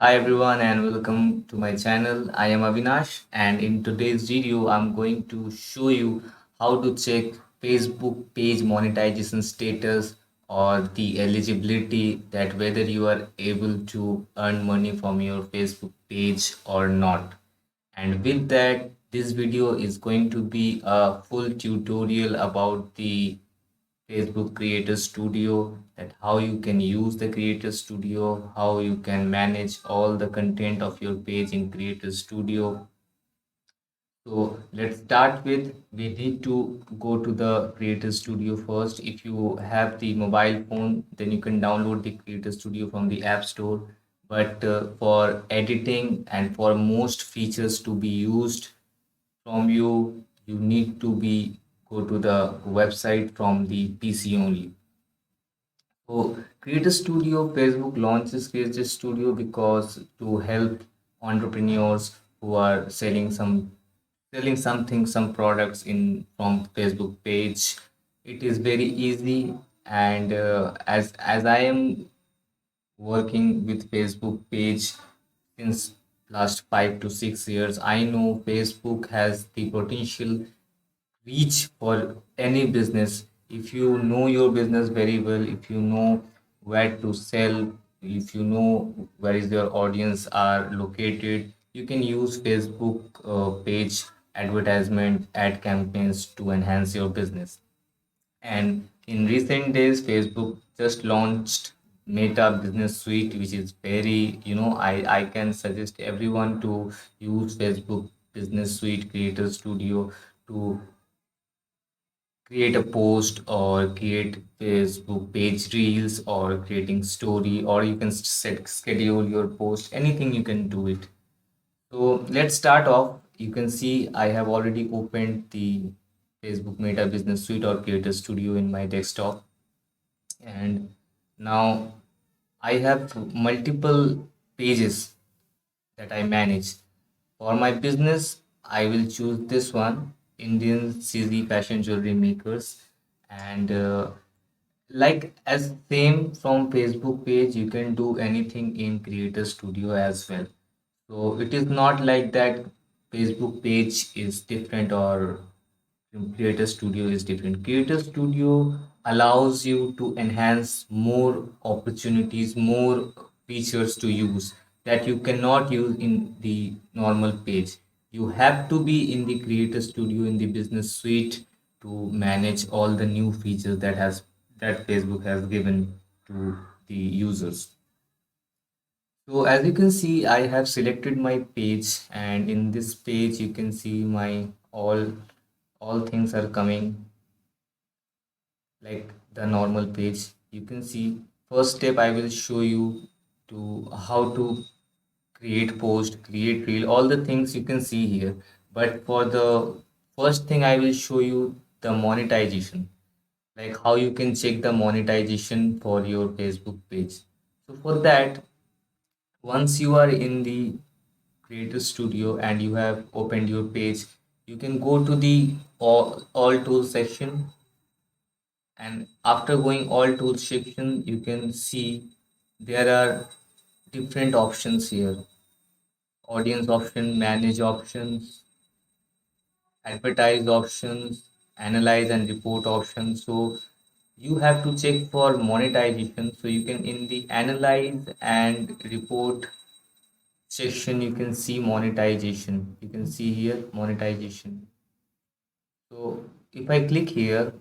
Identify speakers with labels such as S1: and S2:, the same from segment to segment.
S1: Hi everyone and welcome to my channel. I am Avinash and in today's video I'm going to show you how to check Facebook page monetization status or the eligibility that whether you are able to earn money from your Facebook page or not. And with that, this video is going to be a full tutorial about the Facebook Creator Studio, that how you can use the Creator Studio, how you can manage all the content of your page in Creator Studio. So let's start with, we need to go to the Creator Studio first. If you have the mobile phone, then you can download the Creator Studio from the App Store. But for editing and for most features to be used from you, you need to be go to the website from the PC only. So Creator Studio, Facebook launches Creator Studio because to help entrepreneurs who are selling something, some products in from Facebook page. It is very easy, and as I am working with Facebook page since last 5 to 6 years, I know Facebook has the potential reach for any business. If you know your business very well, if you know where to sell, if you know where is your audience are located, you can use Facebook page advertisement ad campaigns to enhance your business. And in recent days, Facebook just launched Meta Business Suite, which is very, I can suggest everyone to use Facebook Business Suite Creator Studio to create a post or create Facebook page reels or creating story, or you can set schedule your post, anything you can do it. So let's start off. You can see I have already opened the Facebook Meta Business Suite or Creator Studio in my desktop, and now I have multiple pages that I manage. For my business, I will choose this one, Indian CZ Fashion Jewelry Makers. And like as same from Facebook page, you can do anything in Creator Studio as well. So it is not like that Facebook page is different or Creator Studio is different. Creator Studio allows you to enhance more opportunities, more features to use that you cannot use in the normal page. You have to be in the Creator Studio in the business suite to manage all the new features that Facebook has given to the users. So as you can see, I have selected my page, and in this page you can see my all things are coming like the normal page. You can see first step I will show you to how to create post, create reel, all the things you can see here. But for the first thing I will show you the monetization, like how you can check the monetization for your Facebook page. So for that, once you are in the Creator Studio and you have opened your page, you can go to the all tools section, and after going all tools section you can see there are different options here: audience option, manage options, advertise options, analyze and report options. So you have to check for monetization. So you can in the analyze and report section you can see monetization. You can see here monetization. So if I click here,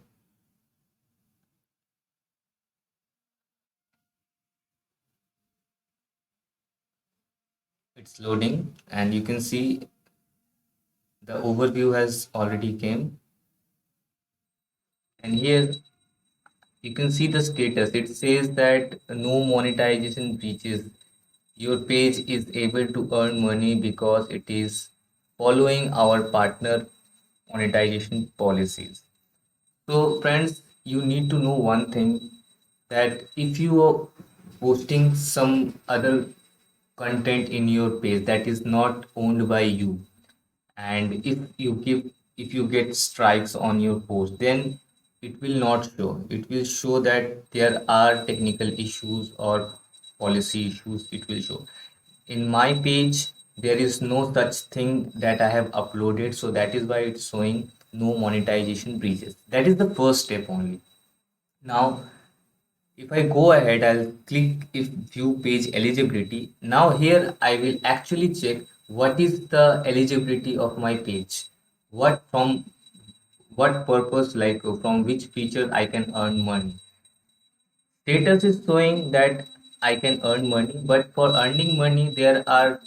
S1: it's loading and you can see the overview has already came. And here you can see the status. It says that no monetization breaches. Your page is able to earn money because it is following our partner monetization policies. So, friends, you need to know one thing, that if you are posting some other content in your page that is not owned by you, and if you get strikes on your post, then it will not show. It will show that there are technical issues or policy issues, it will show. in my page there is no such thing that I have uploaded, so that is why it's showing no monetization breaches. That is the first step only. Now if I go ahead, I'll click if view page eligibility. Now here I will actually check what is the eligibility of my page. What from what purpose, like from which feature I can earn money. Status is showing that I can earn money, but for earning money there are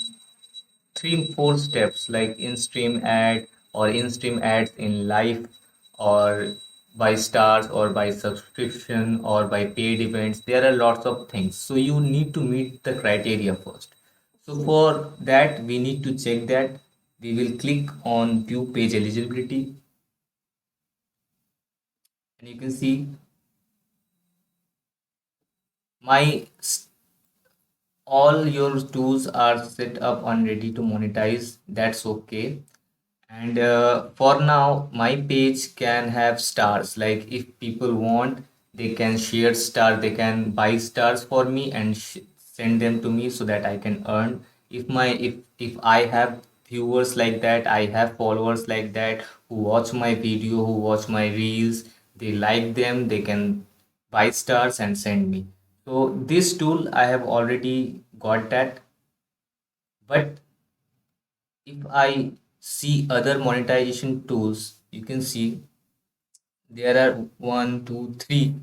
S1: three four steps like in-stream ad or in-stream ads in live or by stars or by subscription or by paid events. There are lots of things, so you need to meet the criteria first. So for that we need to check that. We will click on view page eligibility, and you can see my all your tools are set up and ready to monetize. That's okay. And for now, my page can have stars. Like if people want, they can share stars, they can buy stars for me and send them to me so that I can earn. If I have viewers like that, I have followers like that who watch my video, who watch my reels, they like them, they can buy stars and send me. So this tool I have already got that. But if I see other monetization tools, you can see there are one, two, three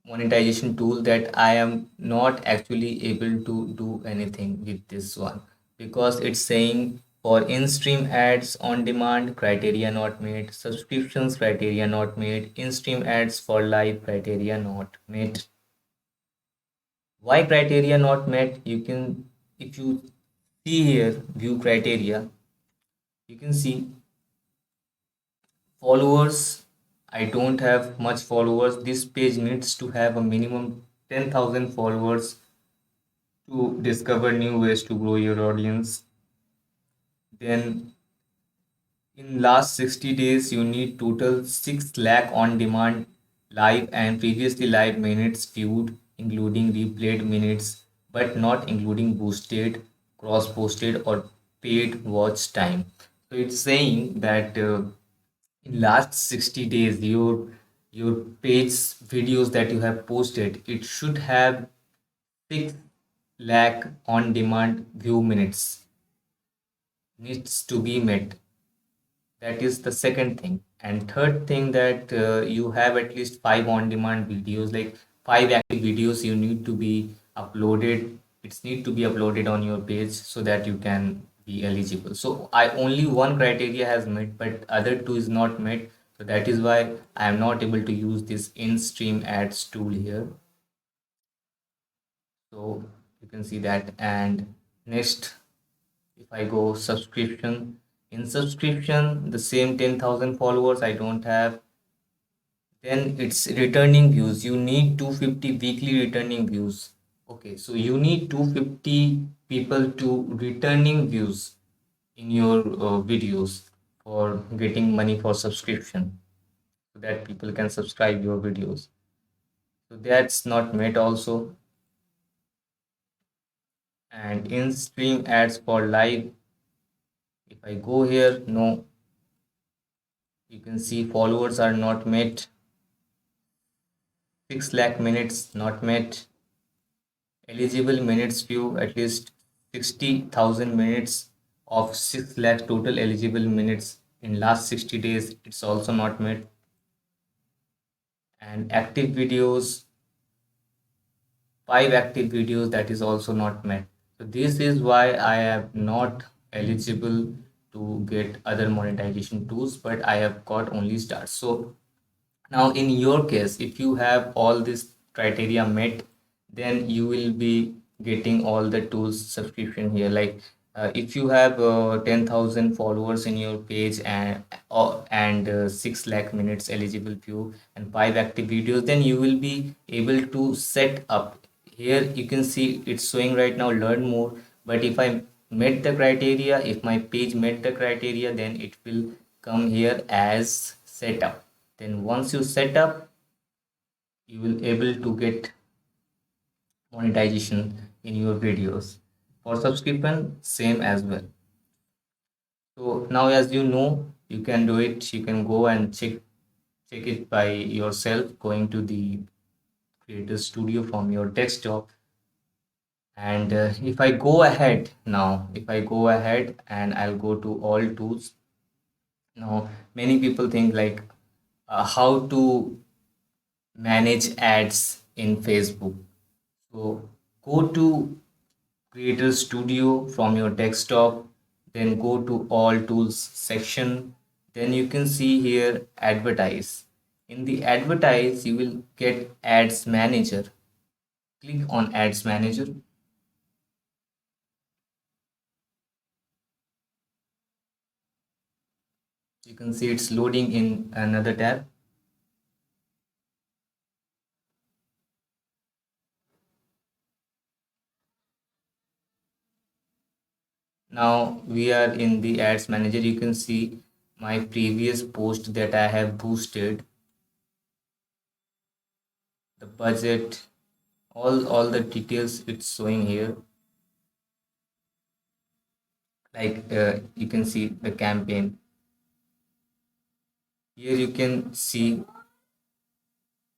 S1: monetization tool that I am not actually able to do anything with this one, because it's saying for in-stream ads on demand criteria not met, subscriptions criteria not met, in-stream ads for live criteria not met. Why criteria not met? You can, if you see here view criteria, you can see followers. I don't have much followers. This page needs to have a minimum 10,000 followers to discover new ways to grow your audience. Then in last 60 days you need total 6 lakh on demand live and previously live minutes viewed, including replayed minutes but not including boosted, cross posted or paid watch time. So it's saying that in last 60 days your page videos that you have posted, it should have 6 lakh on demand view minutes needs to be met. That is the second thing. And third thing, that you have at least 5 on demand videos, like 5 active videos you need to be uploaded. It's need to be uploaded on your page so that you can be eligible. So I only one criteria has met but other two is not met, so that is why I am not able to use this in stream ads tool here. So you can see that. And next, if I go subscription, in subscription the same 10,000 followers I don't have. Then it's returning views. You need 250 weekly returning views. Okay, so you need 250 people to returning views in your videos for getting money for subscription, so that people can subscribe your videos. So that's not met also. And in stream ads for live, if I go here, no, you can see followers are not met, 6 lakh minutes not met, eligible minutes view at least 60,000 minutes of 6 lakh total eligible minutes in last 60 days, it's also not met. And active videos, 5 active videos, that is also not met. So this is why I am not eligible to get other monetization tools, but I have got only stars. So now, in your case, if you have all this criteria met, then you will be getting all the tools subscription here. Like if you have 10,000 followers in your page and 6 lakh minutes eligible view and 5 active videos, then you will be able to set up. Here you can see it's showing right now learn more. But if I met the criteria, if my page met the criteria, then it will come here as setup. Then once you set up, you will able to get monetization in your videos. For subscription, same as well. So now as you know, you can do it. You can go and check it by yourself, going to the Creator Studio from your desktop. And if I go ahead now, if I go ahead and I'll go to all tools. Now, many people think like how to manage ads in Facebook. So go to Creator Studio from your desktop, then go to All Tools section. Then you can see here Advertise. In the Advertise, you will get Ads Manager. Click on Ads Manager. You can see it's loading in another tab. Now we are in the Ads Manager. You can see my previous post that I have boosted, the budget, all the details it's showing here. Like you can see the campaign. Here you can see,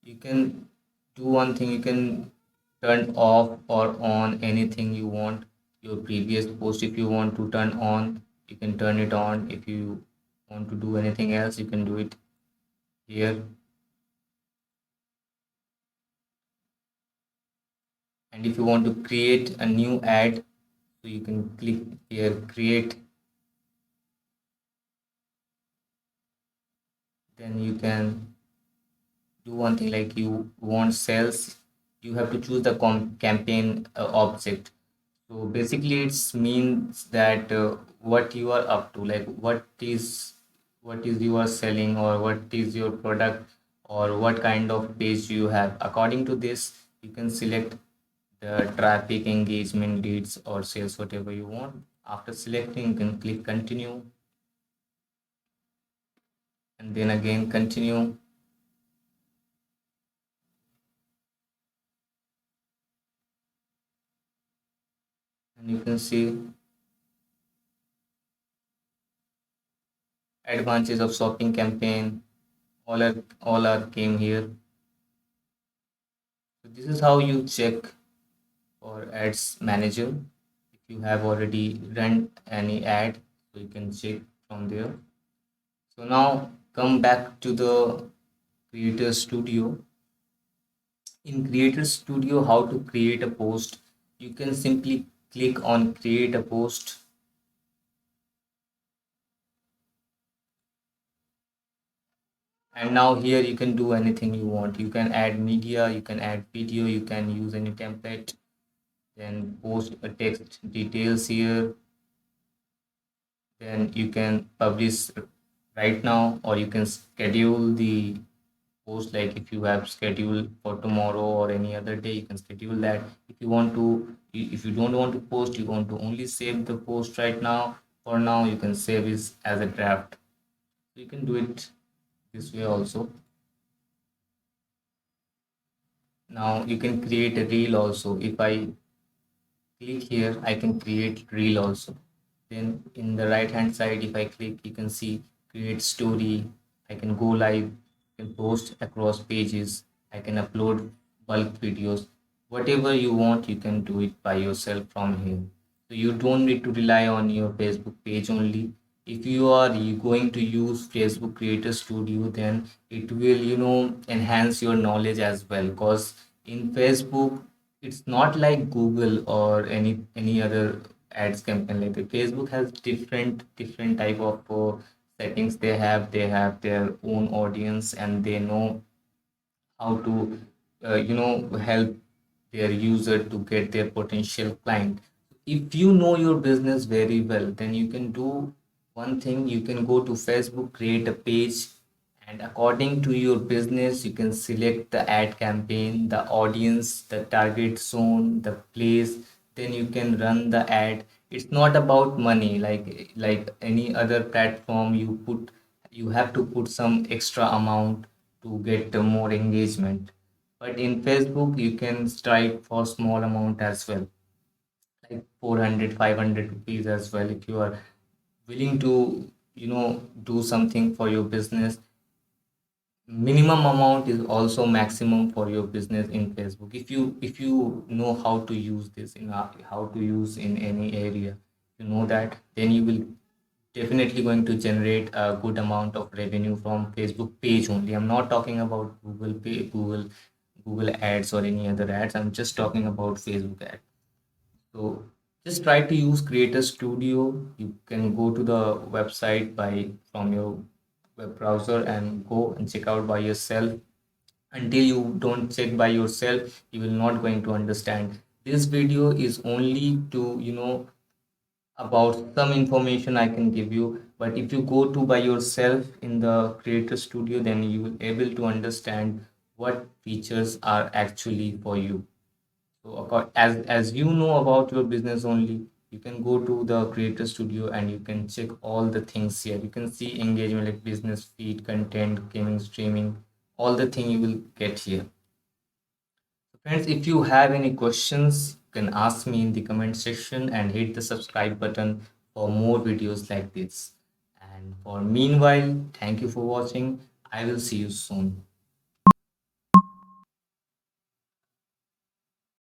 S1: you can do one thing, you can turn off or on anything you want. Your previous post, if you want to turn on, you can turn it on. If you want to do anything else, you can do it here. And if you want to create a new ad, so you can click here, create. Then you can do one thing, like you want sales, you have to choose the campaign object. So basically it means that what you are up to, like what is you are selling, or what is your product, or what kind of page you have. According to this, you can select the traffic, engagement, leads, or sales, whatever you want. After selecting, you can click continue, and then again continue. And you can see advantages of shopping campaign, all are came here. So this is how you check for ads manager. If you have already run any ad, so you can check from there. So now come back to the Creator Studio. In Creator Studio, how to create a post? You can simply click on create a post. And now here you can do anything you want. You can add media, you can add video, you can use any template, then post a text details here. Then you can publish right now, or you can schedule the post. Like if you have schedule for tomorrow or any other day, you can schedule that. If you want to, if you don't want to post, you want to only save the post right now, for now, you can save it as a draft. So you can do it this way also. Now you can create a reel also. If I click here, I can create reel also. Then in the right hand side, if I click, you can see create story. I can go live, I can post across pages, I can upload bulk videos. Whatever you want, you can do it by yourself from here. So you don't need to rely on your Facebook page only. If you are going to use Facebook Creator Studio, then it will, enhance your knowledge as well. Because in Facebook, it's not like Google or any other ads campaign. Like the Facebook has different type of settings. They have their own audience, and they know how to help their user to get their potential client. If you know your business very well, then you can do one thing. You can go to Facebook, create a page, and according to your business, you can select the ad campaign, the audience, the target zone, the place. Then you can run the ad. It's not about money like any other platform. You have to put some extra amount to get more engagement. But in Facebook, you can strive for small amount as well. like 400, 500 rupees as well. If you are willing to, do something for your business, minimum amount is also maximum for your business in Facebook. If you know how to use this in how to use in any area, you know that, then you will definitely going to generate a good amount of revenue from Facebook page only. I'm not talking about Google Pay, Google ads or any other ads. I'm just talking about Facebook ads. So just try to use Creator Studio. You can go to the website by from your web browser and go and check out by yourself. Until you don't check by yourself, you will not going to understand. This video is only to, about some information I can give you, but if you go to by yourself in the Creator Studio, then you will able to understand what features are actually for you. So as you know about your business only, you can go to the Creator Studio and you can check all the things here. You can see engagement like business feed, content, gaming, streaming, all the thing you will get here. So friends, if you have any questions, you can ask me in the comment section and hit the subscribe button for more videos like this. And for meanwhile, thank you for watching. I will see you soon.